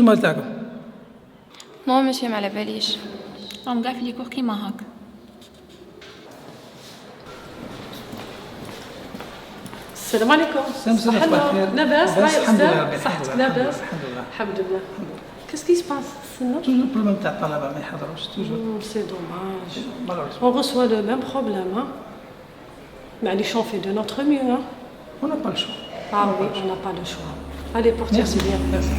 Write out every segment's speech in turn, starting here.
وانتم تاعكم؟ نو مسيو ما على باليش. راهم كاع في لي كور كيما هاك. السلام عليكم. صباح الخير. لاباس؟ بس الحمد لله أستاذ؟ صحتك لاباس؟ الحمد لله. Qu'est-ce qui se passe? توجور بروبليم تاع الطلبه ما يحضروش توجور. C'est dommage. Malheureusement. On reçoit le même problème. Hein? Mais allez, on fait de notre mieux. Hein? On n'a pas le choix. Ah oui, on n'a pas le choix. Allez, portière, c'est bien. Merci.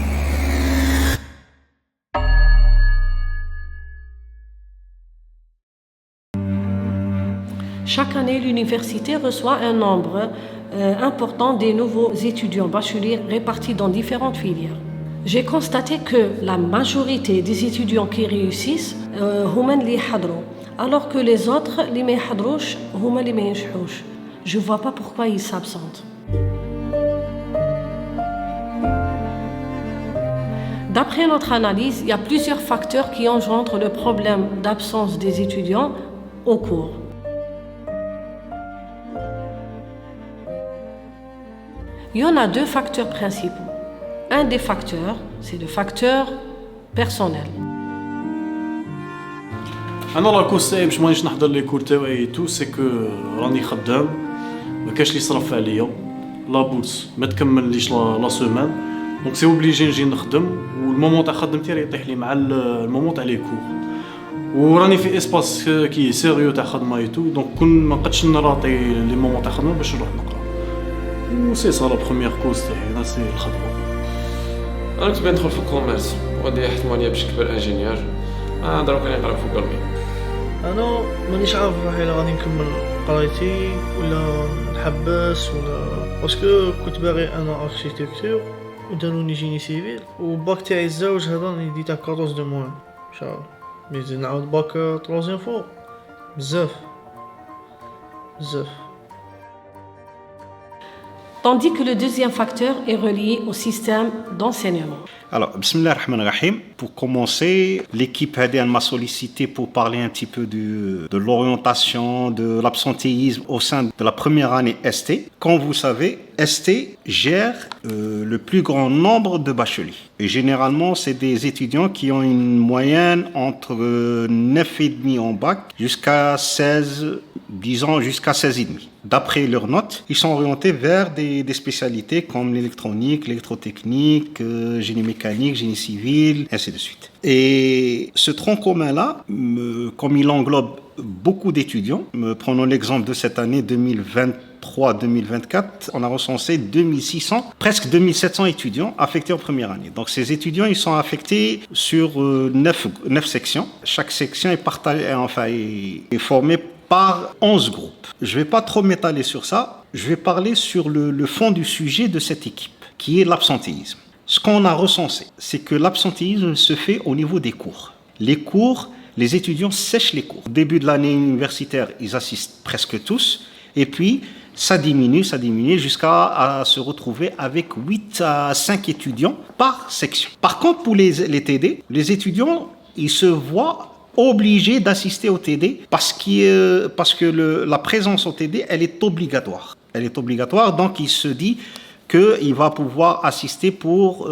Chaque année, l'université reçoit un nombre important des nouveaux étudiants bacheliers répartis dans différentes filières. J'ai constaté que la majorité des étudiants qui réussissent هما اللي يحضروا, alors que les autres اللي ما يحضروش هما اللي ما ينجحوش. Je vois pas pourquoi ils s'absentent. D'après notre analyse, il y a plusieurs facteurs qui engendrent le problème d'absence des étudiants au cours. Il y en a deux facteurs principaux. Un des facteurs, c'est le facteur personnel. انا لا كوساي باش ما نجيش نحضر لي كور تاعي تو سي كو راني خدام ما كاش اللي يصرف عليا لا بورس ما تكمليش لا سيمان دونك سي اوبليجي نجي نخدم والمومون تاع خدمتي راه يطيح لي مع المومون تاع لي كور وراني في اسباس كي سيريو تاع خدمه اي تو دونك كون ما نقدش نراطي لي مومون تاع خدمه باش نروح نقرا و سي سا لا بروميير كوز تاعي سي الخدمه. انا كنت ندخل في الكوميرس ودي احتماليه باش نكبر انجينيور دروك راني نقرا في قلبي. انا مانيش عارف روحي الا غادي نكمل قرايتي ولا نحبس ولا باسكو كنت باغي انا اركيتكتور وداروني جيني سيفيل وباك تاعي الزوج هذا راني ديت 14 دو موان ان شاء الله مي نعاود باك تروزيام فوا بزاف. Tandis que le deuxième facteur est relié au système d'enseignement. Alors, bismillah ar-Rahman ar-Rahim. Pour commencer, l'équipe ADN m'a sollicité pour parler un petit peu de l'orientation, de l'absentéisme au sein de la première année ST. Comme vous savez, ST gère le plus grand nombre de bacheliers. Et généralement, c'est des étudiants qui ont une moyenne entre 9,5 en bac jusqu'à 16, disons jusqu'à 16,5. D'après leurs notes, ils sont orientés vers des spécialités comme l'électronique, l'électrotechnique, génie mécanique, génie civil, ainsi de suite. Et ce tronc commun-là, comme il englobe beaucoup d'étudiants, prenons l'exemple de cette année 2023-2024, on a recensé 2600, presque 2700 étudiants affectés en première année. Donc ces étudiants, ils sont affectés sur 9 sections. Chaque section est est formée par 11 groupes. Je ne vais pas trop m'étaler sur ça. Je vais parler sur le fond du sujet de cette équipe, qui est l'absentéisme. Ce qu'on a recensé, c'est que l'absentéisme se fait au niveau des cours. Les cours, les étudiants sèchent les cours. Au début de l'année universitaire, ils assistent presque tous. Et puis, ça diminue jusqu'à se retrouver avec 8 à 5 étudiants par section. Par contre, pour les TD, les étudiants, ils se voient obligé d'assister au TD parce que la présence au TD, elle est obligatoire. Elle est obligatoire, donc il se dit qu'il va pouvoir assister pour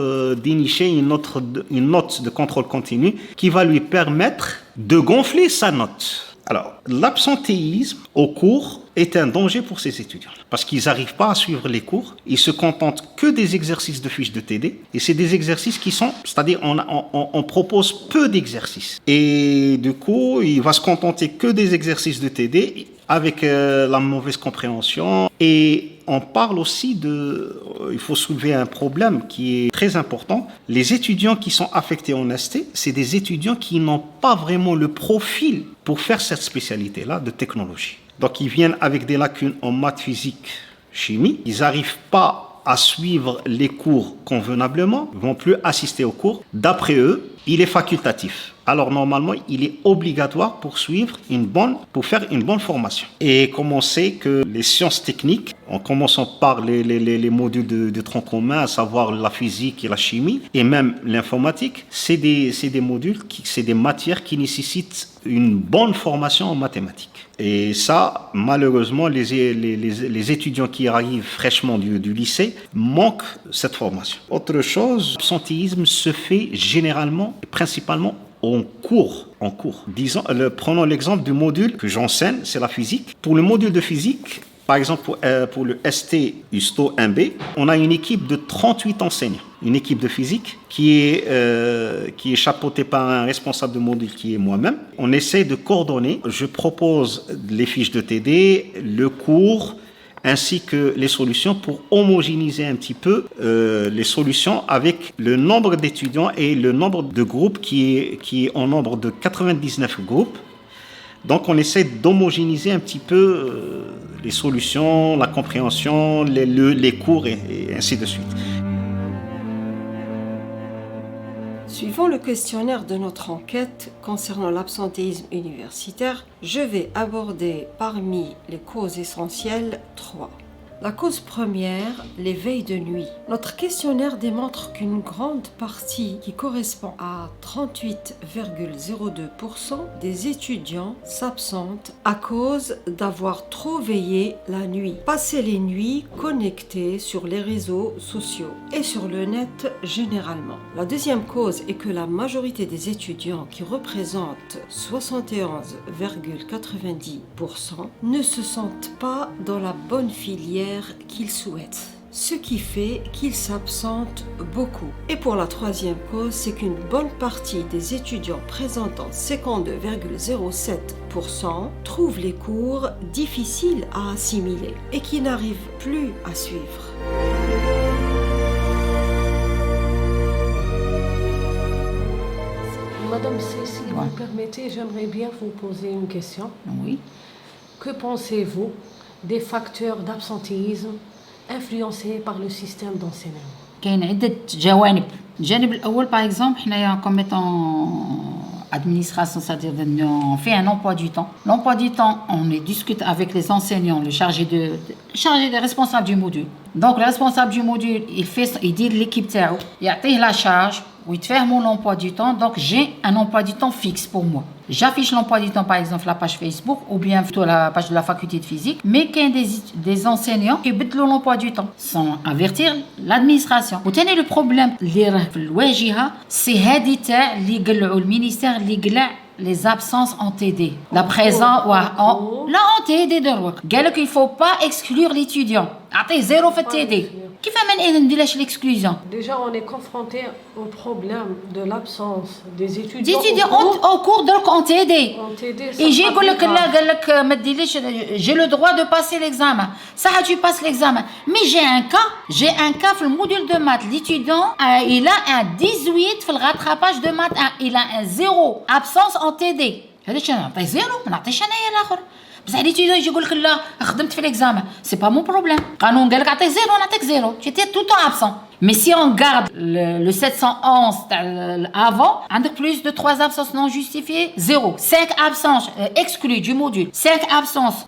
dénicher une note de contrôle continu qui va lui permettre de gonfler sa note. Alors, l'absentéisme au cours est un danger pour ces étudiants parce qu'ils n'arrivent pas à suivre les cours, ils se contentent que des exercices de fiches de TD et c'est des exercices qui sont, c'est-à-dire on propose peu d'exercices et du coup il va se contenter que des exercices de TD avec la mauvaise compréhension et on parle aussi il faut soulever un problème qui est très important. Les étudiants qui sont affectés en ST, c'est des étudiants qui n'ont pas vraiment le profil pour faire cette spécialité-là de technologie. Donc ils viennent avec des lacunes en maths, physique, chimie. Ils n'arrivent pas à suivre les cours convenablement, ne vont plus assister aux cours. D'après eux, il est facultatif. Alors normalement, il est obligatoire pour faire une bonne formation. Et comme on sait que les sciences techniques, en commençant par les modules de tronc commun, à savoir la physique et la chimie, et même l'informatique, c'est des modules, c'est des matières qui nécessitent une bonne formation en mathématiques. Et ça, malheureusement, les étudiants qui arrivent fraîchement du lycée manquent cette formation. Autre chose, l'absentéisme se fait généralement et principalement en cours. Prenons l'exemple du module que j'enseigne, c'est la physique. Pour le module de physique, par exemple pour le ST Husto 1B, on a une équipe de 38 enseignants. Une équipe de physique qui est chapeautée par un responsable de module qui est moi-même. On essaie de coordonner. Je propose les fiches de TD, le cours, ainsi que les solutions pour homogénéiser un petit peu les solutions avec le nombre d'étudiants et le nombre de groupes qui est en nombre de 99 groupes. Donc on essaie d'homogénéiser un petit peu les solutions, la compréhension, les cours et ainsi de suite. Suivant le questionnaire de notre enquête concernant l'absentéisme universitaire, je vais aborder parmi les causes essentielles 3. La cause première, les veilles de nuit. Notre questionnaire démontre qu'une grande partie, qui correspond à 38,02% des étudiants, s'absentent à cause d'avoir trop veillé la nuit, passé les nuits connectés sur les réseaux sociaux et sur le net généralement. La deuxième cause est que la majorité des étudiants, qui représentent 71,90%, ne se sentent pas dans la bonne filière qu'ils souhaitent, ce qui fait qu'ils s'absentent beaucoup. Et pour la troisième cause, c'est qu'une bonne partie des étudiants présentant 52,07% trouvent les cours difficiles à assimiler et qui n'arrivent plus à suivre. Madame C, si vous me permettez, j'aimerais bien vous poser une question. Oui. Que pensez-vous des facteurs d'absentéisme influencés par le système d'enseignement? كاين عدة جوانب. الجانب الأول par exemple حنايا comme étant administration, c'est-à-dire on fait un emploi du temps. L'emploi du temps, on discute avec les enseignants, le chargé des responsables du module. Donc le responsable du module, il dit l'équipe تاعو يعطيه la charge ويتفاهموا l'emploi du temps. Donc j'ai un emploi du temps fixe pour moi. J'affiche l'emploi du temps par exemple la page Facebook ou bien plutôt la page de la faculté de physique, mais qu'il y a des enseignants qui بدلوا l'emploi du temps sans avertir l'administration. وثاني le problème اللي راه في الواجهة c'est هذه تاع اللي قلعوا المينيستير اللي قلع les absences en TD. La présence en TD دروك قال لك il faut pas exclure l'étudiant. اعطيه زيرو في الTD. كيف ما نديرش l'exclusion? Déjà, on est confronté au problème de l'absence des étudiants au cours de en TD. Et j'ai j'ai le droit de passer l'examen. Ça, tu passes l'examen. Mais j'ai un cas dans le module de maths. L'étudiant, il a un 18 dans le rattrapage de maths 1. Il a un 0 absence en TD. هذا شنو نعطيه زيرو ما نعطيش انايا الاخر بصح l'étudiant يجي يقول لك لا خدمت في l'examen c'est pas mon problème قانون قال لك عطيه زيرو نعطيك زيرو j'étais tout le temps absent. Mais si on garde le 711 avant, عندك plus de 3 absences non justifiées, 0. 5 absences exclues du module. 5 absences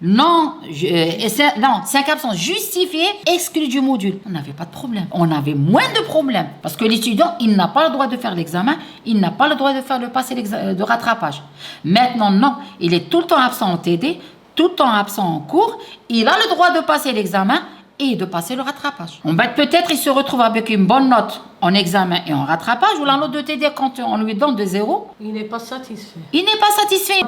5 absences justifiées exclues du module. On n'avait pas de problème. On avait moins de problèmes. Parce que l'étudiant, il n'a pas le droit de faire l'examen, il n'a pas le droit de faire le passé de rattrapage. Maintenant, non. Il est tout le temps absent en TD, tout le temps absent en cours. Il a le droit de passer l'examen et de passer le rattrapage. Peut-être il se retrouve avec une bonne note en examen et en rattrapage, ou la note de TD quand on lui donne de 0. Il n'est pas satisfait. Il n'est pas satisfait.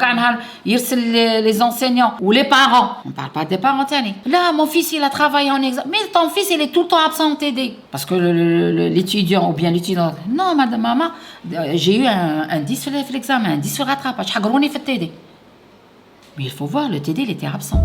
Les enseignants ou les parents. On ne parle pas des parents. Là, mon fils, il a travaillé en examen. Mais ton fils, il est tout le temps absent en TD. Parce que l'étudiant ou bien l'étudiant. Non, madame, maman, j'ai eu un 10 sur l'examen, un 10 sur le rattrapage. حقروني في TD. Mais il faut voir, le TD, il était absent.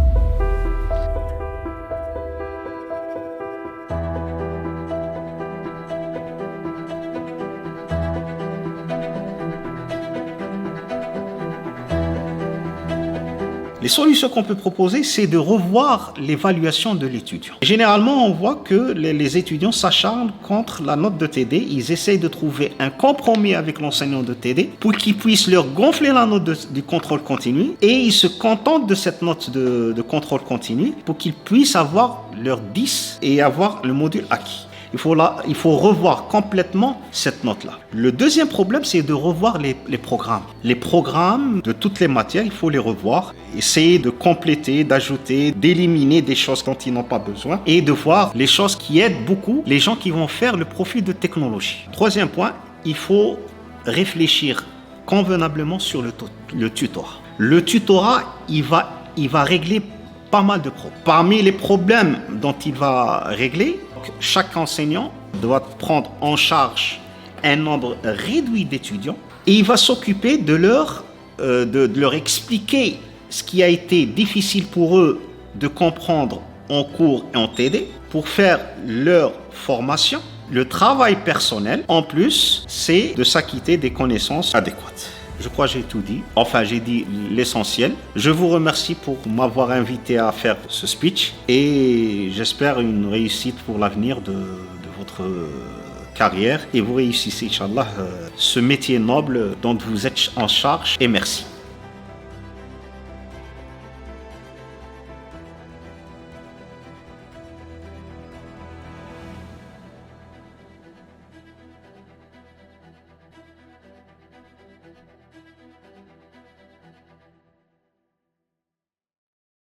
Les Les solutions qu'on peut proposer, c'est de revoir l'évaluation de l'étudiant. Généralement, on voit que les étudiants s'acharnent contre la note de TD. Ils essayent de trouver un compromis avec l'enseignant de TD pour qu'il puisse leur gonfler la note du contrôle continu et ils se contentent de cette note de contrôle continu pour qu'ils puissent avoir leur 10 et avoir le module acquis. Il faut revoir complètement cette note-là. Le deuxième problème, c'est de revoir les programmes. Les programmes de toutes les matières, il faut les revoir, essayer de compléter, d'ajouter, d'éliminer des choses dont ils n'ont pas besoin et de voir les choses qui aident beaucoup les gens qui vont faire le profit de technologie. Troisième point, il faut réfléchir convenablement sur le tutorat. Le tutorat, il va régler pas mal de problèmes. Parmi les problèmes dont il va régler, chaque enseignant doit prendre en charge un nombre réduit d'étudiants et il va s'occuper de leur expliquer ce qui a été difficile pour eux de comprendre en cours et en TD pour faire leur formation. Le travail personnel, en plus, c'est de s'acquitter des connaissances adéquates. Je crois que j'ai tout dit. Enfin, j'ai dit l'essentiel. Je vous remercie pour m'avoir invité à faire ce speech et j'espère une réussite pour l'avenir de votre carrière et vous réussissez, Inch'Allah, ce métier noble dont vous êtes en charge et merci.